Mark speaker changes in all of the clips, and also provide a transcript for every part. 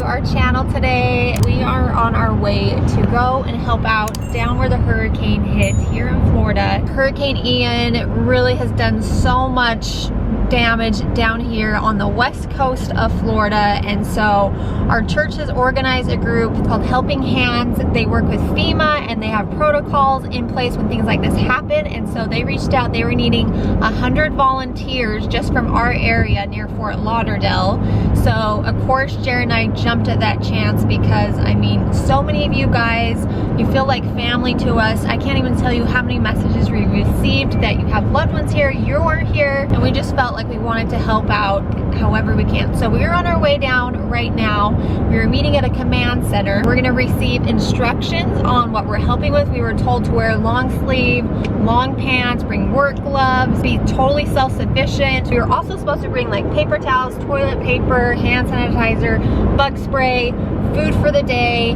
Speaker 1: our channel today. We are on our way to go and help out down where the hurricane hit here in Florida. Hurricane Ian really has done so much damage down here on the west coast of Florida, and so our church has organized a group called Helping Hands. They work with FEMA and they have protocols in place when things like this happen, and so they reached out. They were needing 100 volunteers just from our area near Fort Lauderdale. So of course Jared and I jumped at that chance because I mean, so many of you guys, you feel like family to us. I can't even tell you how many messages we received that you have loved ones here, you're here, and we just felt like we wanted to help out however we can. So we're on our way down right now. We were meeting at a command center. We're gonna receive instructions on what we're helping with. We were told to wear long sleeve, long pants, bring work gloves, be totally self-sufficient. We were also supposed to bring like paper towels, toilet paper, hand sanitizer, bug spray, food for the day.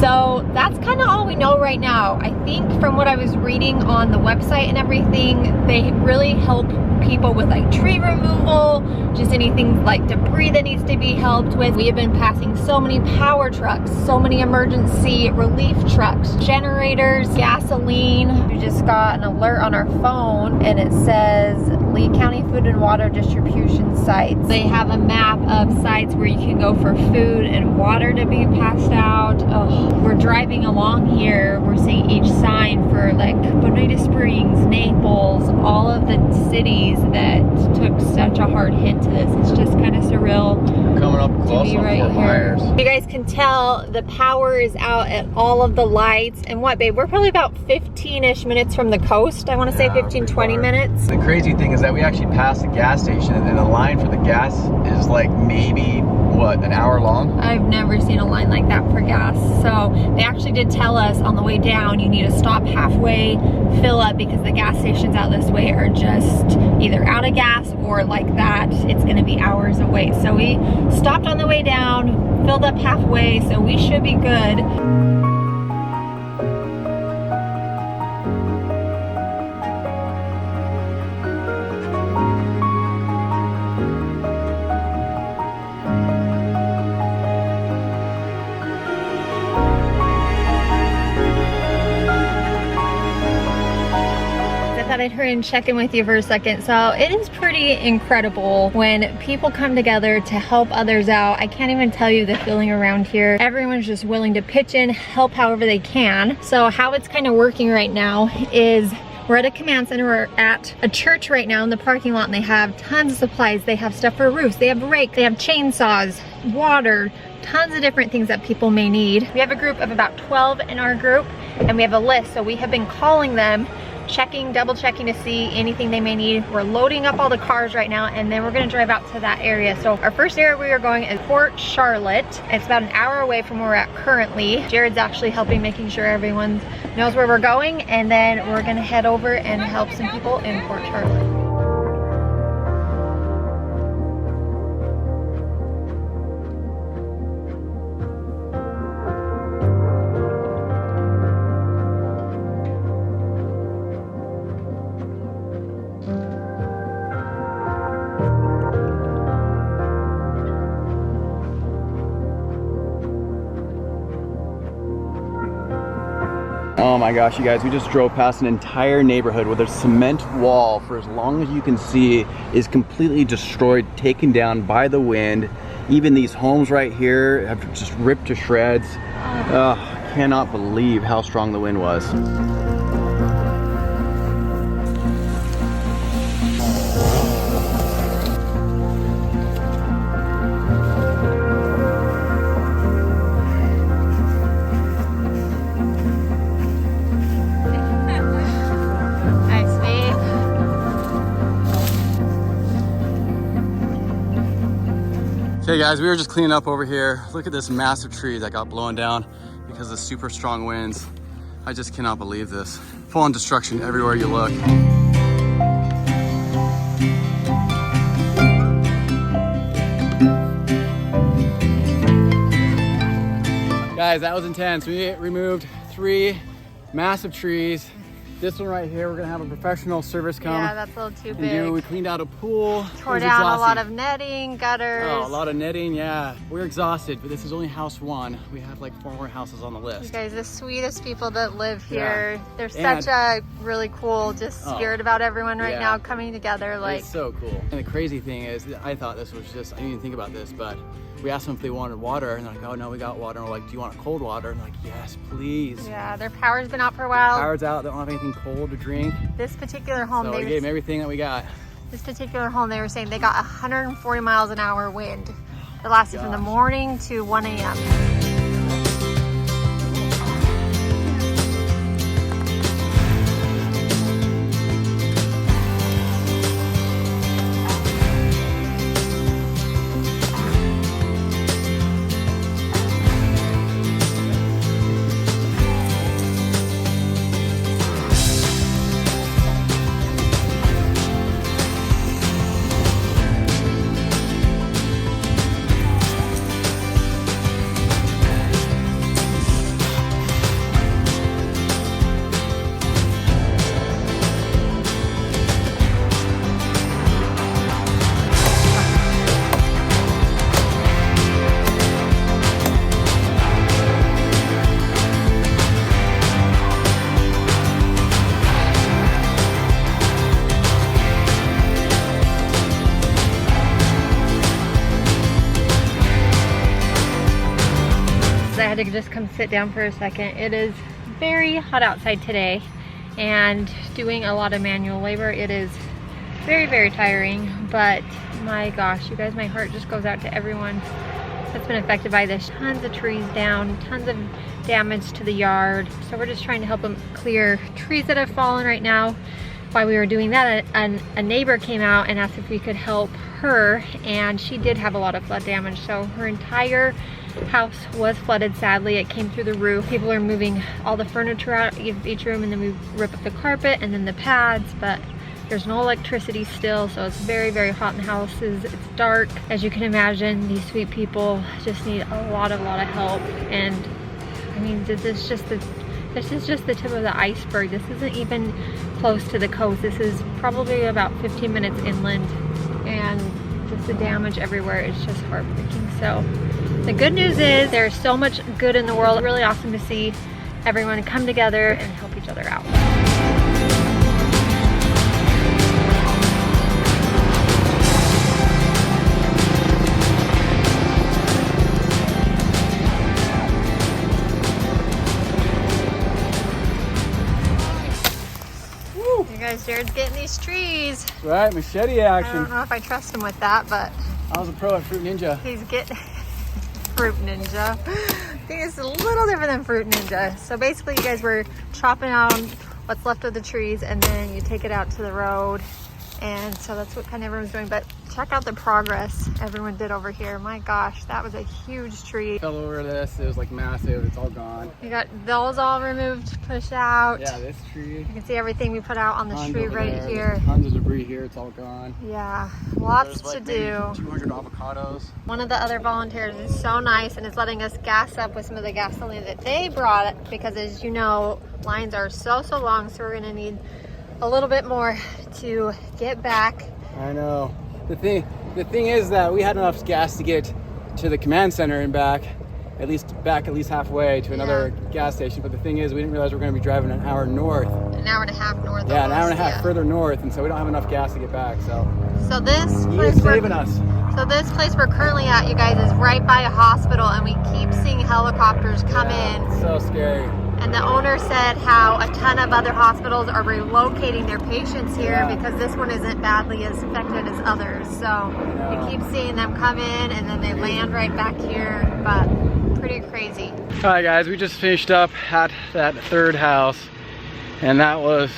Speaker 1: So that's kind of all we know right now. I think from what I was reading on the website and everything, they really help people with like tree removal, just anything like debris that needs to be helped with. We have been passing so many power trucks, so many emergency relief trucks, generators, gasoline. We just got an alert on our phone and it says Lee County Food and Water Distribution Sites. They have a map of sites where you can go for food and water to be passed out. Oh, we're driving along here. We're seeing each sign for like Bonita Springs, Naples, all of the cities that took such a hard hit to this. It's just kind of surreal.
Speaker 2: We're coming up close on
Speaker 1: right
Speaker 2: Fort Myers.
Speaker 1: You guys can tell the power is out at all of the lights. And what, babe? We're probably about 15-ish minutes from the coast. I want to say 15, 20 minutes.
Speaker 2: The crazy thing is that we actually passed the gas station and the line for the gas is like maybe, what, an hour long?
Speaker 1: I've never seen a line like that for gas. So they actually did tell us on the way down, you need to stop halfway, fill up, because the gas stations out this way are just either out of gas or like that. It's gonna be hours away. So we stopped on the way down, filled up halfway, so we should be good. I'd hurry and check in with you for a second. So it is pretty incredible when people come together to help others out. I can't even tell you the feeling around here. Everyone's just willing to pitch in, help however they can. So how it's kind of working right now is we're at a command center. We're at a church right now in the parking lot, and they have tons of supplies. They have stuff for roofs, they have rakes, they have chainsaws, water, tons of different things that people may need. We have a group of about 12 in our group, and we have a list. So we have been calling them, checking, double checking to see anything they may need. We're loading up all the cars right now, and then we're gonna drive out to that area. So our first area we are going is Port Charlotte. It's about an hour away from where we're at currently. Jared's actually helping, making sure everyone knows where we're going, and then we're gonna head over and help some people in Port Charlotte.
Speaker 2: Oh my gosh, you guys, we just drove past an entire neighborhood where the cement wall, for as long as you can see, is completely destroyed, taken down by the wind. Even these homes right here have just ripped to shreds. I cannot believe how strong the wind was. Okay guys, we were just cleaning up over here. Look at this massive tree that got blown down because of super strong winds. I just cannot believe this. Full on destruction everywhere you look. Guys, that was intense. We removed 3 massive trees This one right here, we're gonna have a professional service come.
Speaker 1: Yeah, that's a little too big.
Speaker 2: We cleaned out a pool.
Speaker 1: Tore down a lot of netting, gutters.
Speaker 2: Oh, a lot of netting, yeah. We're exhausted, but this is only house 1. We have like 4 more houses on the list.
Speaker 1: You guys, the sweetest people that live here. Yeah. There's such a really cool spirit about everyone right now coming together. Like,
Speaker 2: it's so cool. And the crazy thing is, I thought this was just, I didn't even think about this, but we asked them if they wanted water, and they're like, oh no, we got water. And we're like, do you want cold water? And they're like, yes, please.
Speaker 1: Yeah, their power's been out for a while.
Speaker 2: Power's out, they don't have anything cold to drink.
Speaker 1: This particular home,
Speaker 2: so we gave them everything that we got.
Speaker 1: This particular home, they were saying they got 140 miles an hour wind. It lasted from the morning to 1 a.m. I had to just come sit down for a second. It is very hot outside today, and doing a lot of manual labor. It is very, very tiring, but my gosh, you guys, my heart just goes out to everyone that's been affected by this. Tons of trees down, tons of damage to the yard. So we're just trying to help them clear trees that have fallen right now. While we were doing that, a neighbor came out and asked if we could help her, and she did have a lot of flood damage. So her entire house was flooded, sadly. It came through the roof. People are moving all the furniture out of each room, and then we rip up the carpet and then the pads, but there's no electricity still, so it's very, very hot in the houses. It's dark. As you can imagine, these sweet people just need a lot of help. And I mean, this is just the tip of the iceberg. This isn't even close to the coast. This is probably about 15 minutes inland, and just the damage everywhere is just heartbreaking. So the good news is there's so much good in the world. Really awesome to see everyone come together and help each other out. Jared's getting these trees.
Speaker 2: That's right, machete action.
Speaker 1: I don't know if I trust him with that, but
Speaker 2: I was a pro at Fruit Ninja.
Speaker 1: He's getting Fruit Ninja. I think it's a little different than Fruit Ninja. So basically, you guys were chopping out what's left of the trees, and then you take it out to the road. And so that's what kind of everyone's doing. But check out the progress everyone did over here. My gosh, that was a huge tree.
Speaker 2: Fell over this, it was like massive, it's all gone.
Speaker 1: We got those all removed, pushed out.
Speaker 2: Yeah, this tree.
Speaker 1: You can see everything we put out on the tree right here.
Speaker 2: There's tons of debris here, it's all gone.
Speaker 1: Yeah, lots to do.
Speaker 2: 200 avocados.
Speaker 1: One of the other volunteers is so nice and is letting us gas up with some of the gasoline that they brought, because as you know, lines are so long, so we're gonna need a little bit more to get back.
Speaker 2: I know. The thing is that we had enough gas to get to the command center and back at least halfway to another gas station. But the thing is, we didn't realize we were going to be driving an hour north.
Speaker 1: An hour and a half north.
Speaker 2: Yeah, an hour and a half further north, and so we don't have enough gas to get back.
Speaker 1: So this place
Speaker 2: saving us.
Speaker 1: So this place we're currently at, you guys, is right by a hospital, and we keep seeing helicopters come in.
Speaker 2: It's so scary.
Speaker 1: And the owner said how a ton of other hospitals are relocating their patients here because this one isn't badly as affected as others. So we keep seeing them come in and then they land right back here, but pretty crazy.
Speaker 2: All right, guys, we just finished up at that third house, and that was,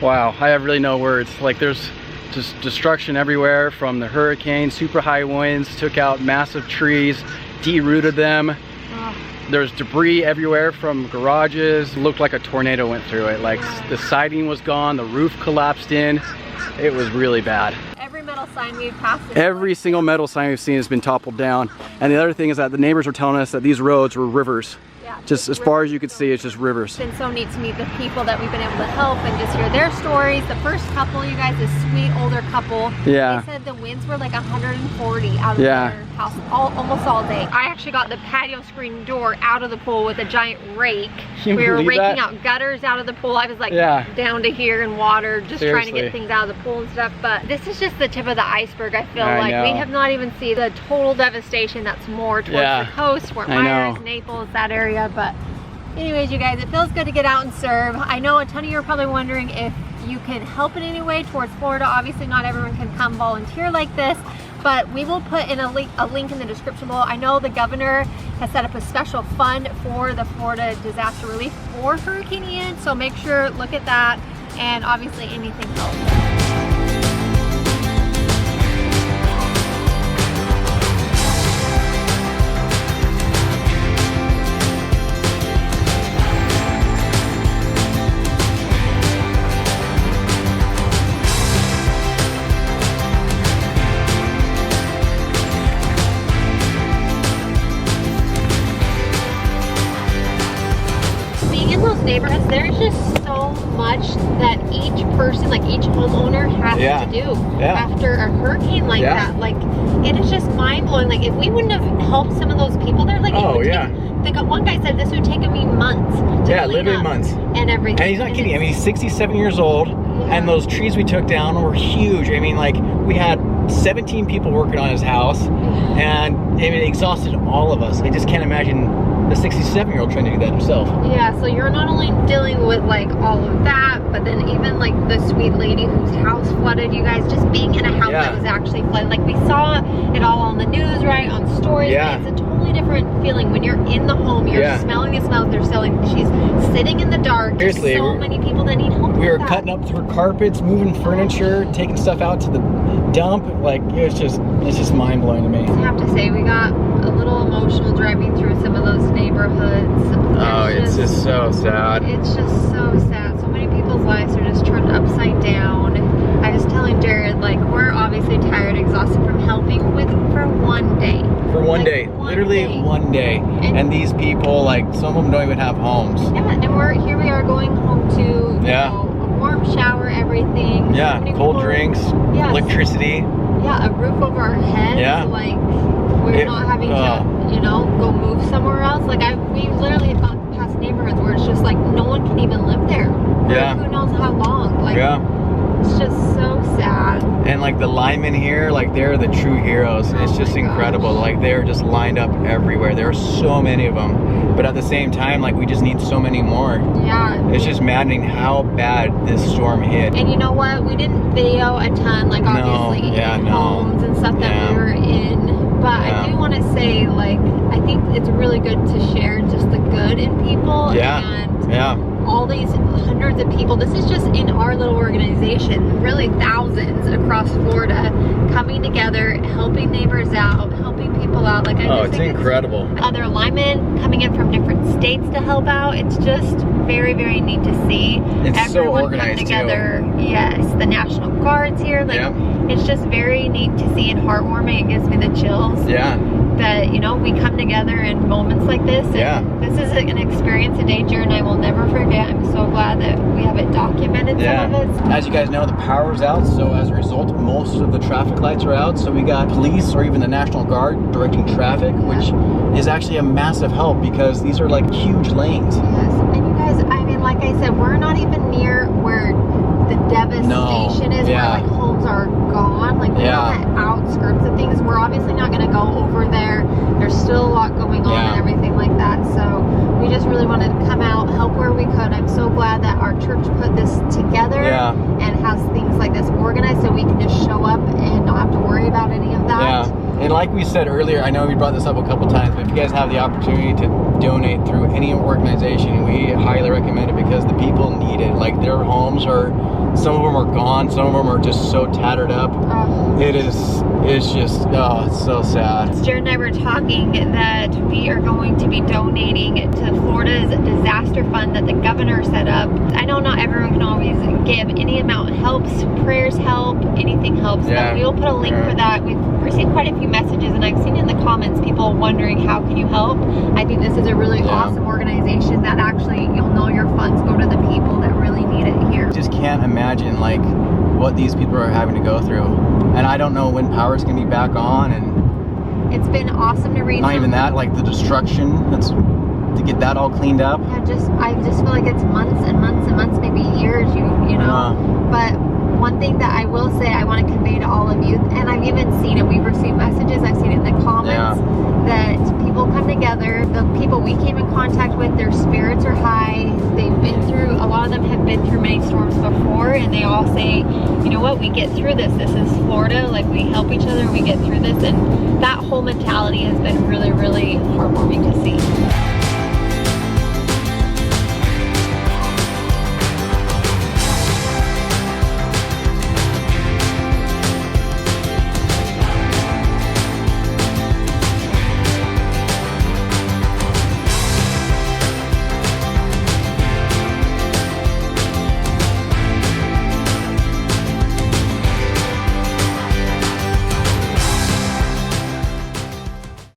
Speaker 2: wow, I have really no words. Like, there's just destruction everywhere from the hurricane. Super high winds took out massive trees, derooted them. There's debris everywhere from garages. Looked like a tornado went through it. Like, the siding was gone, the roof collapsed in. It was really bad.
Speaker 1: Every metal sign we've passed.
Speaker 2: Every single metal sign we've seen has been toppled down. And the other thing is that the neighbors were telling us that these roads were rivers.
Speaker 1: Yeah, Yeah.
Speaker 2: Just as far as you can see, it's just rivers.
Speaker 1: It's been so neat to meet the people that we've been able to help and just hear their stories. The first couple, you guys, this sweet older couple,
Speaker 2: Yeah.
Speaker 1: they said the winds were like 140 out of
Speaker 2: Yeah.
Speaker 1: their house almost all day. I actually got the patio screen door out of the pool with a giant rake.
Speaker 2: Can you
Speaker 1: We were
Speaker 2: believe
Speaker 1: raking
Speaker 2: that?
Speaker 1: out gutters out of the pool. I was like
Speaker 2: Yeah.
Speaker 1: down to here in water, just trying to
Speaker 2: Seriously.
Speaker 1: get things out of the pool and stuff. But this is just the tip of the iceberg. I feel
Speaker 2: I
Speaker 1: like we
Speaker 2: know.
Speaker 1: have not even seen the total devastation that's more towards
Speaker 2: Yeah.
Speaker 1: the coast, Fort
Speaker 2: I
Speaker 1: Myers,
Speaker 2: know.
Speaker 1: Naples, that area. But anyways, you guys, it feels good to get out and serve. I know a ton of you are probably wondering if you can help in any way towards Florida. Obviously, not everyone can come volunteer like this, but we will put in a link in the description below. I know the governor has set up a special fund for the Florida disaster relief for Hurricane Ian, so make sure, look at that, and obviously anything helps. Neighborhoods, there's just so much that each person, like each homeowner has to do after a hurricane like that. Like, it is just mind-blowing. Like, if we wouldn't have helped some of those people there, like, it would take, one guy said this would take me months to clean
Speaker 2: literally
Speaker 1: up
Speaker 2: months
Speaker 1: and everything.
Speaker 2: And he's not kidding. I mean, he's 67 years old, and those trees we took down were huge. I mean, like, we had 17 people working on his house, and it exhausted all of us. I just can't imagine the 67-year-old trying to do that himself.
Speaker 1: Yeah, so you're not only dealing with like all of that, but then even like the sweet lady whose house flooded, you guys, just being in a house that was actually flooded. Like, we saw it all on the news, right, on stories. But it's a totally different feeling when you're in the home, you're smelling the smells they're selling. She's sitting in the dark.
Speaker 2: Seriously,
Speaker 1: so many people that need help.
Speaker 2: We were cutting up her carpets, moving furniture, taking stuff out to the dump. Like, it's just mind-blowing to me.
Speaker 1: I have to say, we got a little emotional driving through some of those neighborhoods.
Speaker 2: Oh, it's just so sad.
Speaker 1: It's just so sad. So many people's lives are just turned upside down. I was telling Jared, like, we're obviously tired, exhausted from helping for one day.
Speaker 2: For one day, literally one day. And these people, like, some of them don't even have homes.
Speaker 1: Yeah, and here we are going home to, you know, a warm shower, everything.
Speaker 2: Yeah, cold drinks, electricity.
Speaker 1: Yeah, a roof over our heads.
Speaker 2: Yeah.
Speaker 1: Like, we're not having to, you know, go move somewhere else. Like, we literally have gone past neighborhoods where it's just like no one can even live there. Who knows how long. Like, it's just so sad.
Speaker 2: And like the linemen here, like, they're the true heroes. It's just incredible. Like, they're just lined up everywhere. There are so many of them. But at the same time, like, we just need so many more.
Speaker 1: Yeah.
Speaker 2: It's just maddening how bad this storm hit.
Speaker 1: And you know what? We didn't video a ton, like, obviously, in homes and stuff that we were in. But I do want to say, like, I think it's really good to share just the good in people. And all these hundreds of people, this is just in our little organization, really thousands across Florida coming together, helping neighbors out, helping people out. Like,
Speaker 2: it's incredible.
Speaker 1: Other linemen coming in from different states to help out. It's just very, very neat to see.
Speaker 2: It's
Speaker 1: everyone
Speaker 2: so organized
Speaker 1: come together.
Speaker 2: too.
Speaker 1: Yes, the National Guard's here. Like, it's just very neat to see and heartwarming. It gives me the chills. That, you know, we come together in moments like this. And this is an experience, a day Jared and I will never forget. I'm so glad that we have it documented, some of it.
Speaker 2: As you guys know, the power's out, so as a result, most of the traffic lights are out. So we got police or even the National Guard directing traffic, which is actually a massive help because these are like huge lanes.
Speaker 1: Yes, and you guys, I mean, like I said, we're not even near where the devastation is, where like homes are gone. Like, we're on the outskirts of things. We're obviously not going to go over there. There's still a lot going on and everything like that. So we just really wanted to come out, help where we could. I'm so glad that our church put this together and has things like this organized so we can just show up and not have to worry about any of that.
Speaker 2: And like we said earlier, I know we brought this up a couple times, but if you guys have the opportunity to donate through any organization, we highly recommend it because the people need it. Like, their homes are, some of them are gone, some of them are just so tattered up. It's just, it's so sad.
Speaker 1: Jared and I were talking that we are going to be donating to Florida's disaster fund that the governor set up. I know not everyone can always give. Any amount helps. Prayers help. Anything helps.
Speaker 2: Yeah.
Speaker 1: So we will put a link for that. We've received quite a few messages, and I've seen in the comments people wondering how can you help. I think this is a really awesome organization that actually you'll know your funds go to the people that really need it here.
Speaker 2: Just can't imagine like what these people are having to go through, and I don't know when power's gonna be back on, and
Speaker 1: it's been awesome to read.
Speaker 2: Not even that, like the destruction that's to get that all cleaned up.
Speaker 1: Yeah, I just feel like it's months and months and months, maybe years, you know. But one thing that I will say I want to convey to all of you, and I've even seen it, we've received messages, I've seen it in the comments, that people come together, the people we came in contact with, their spirits are high, they've been through, a lot of them have been through many storms before, and they all say, you know what, we get through this is Florida, like we help each other and we get through this, and that whole mentality has been really, really heartwarming to see.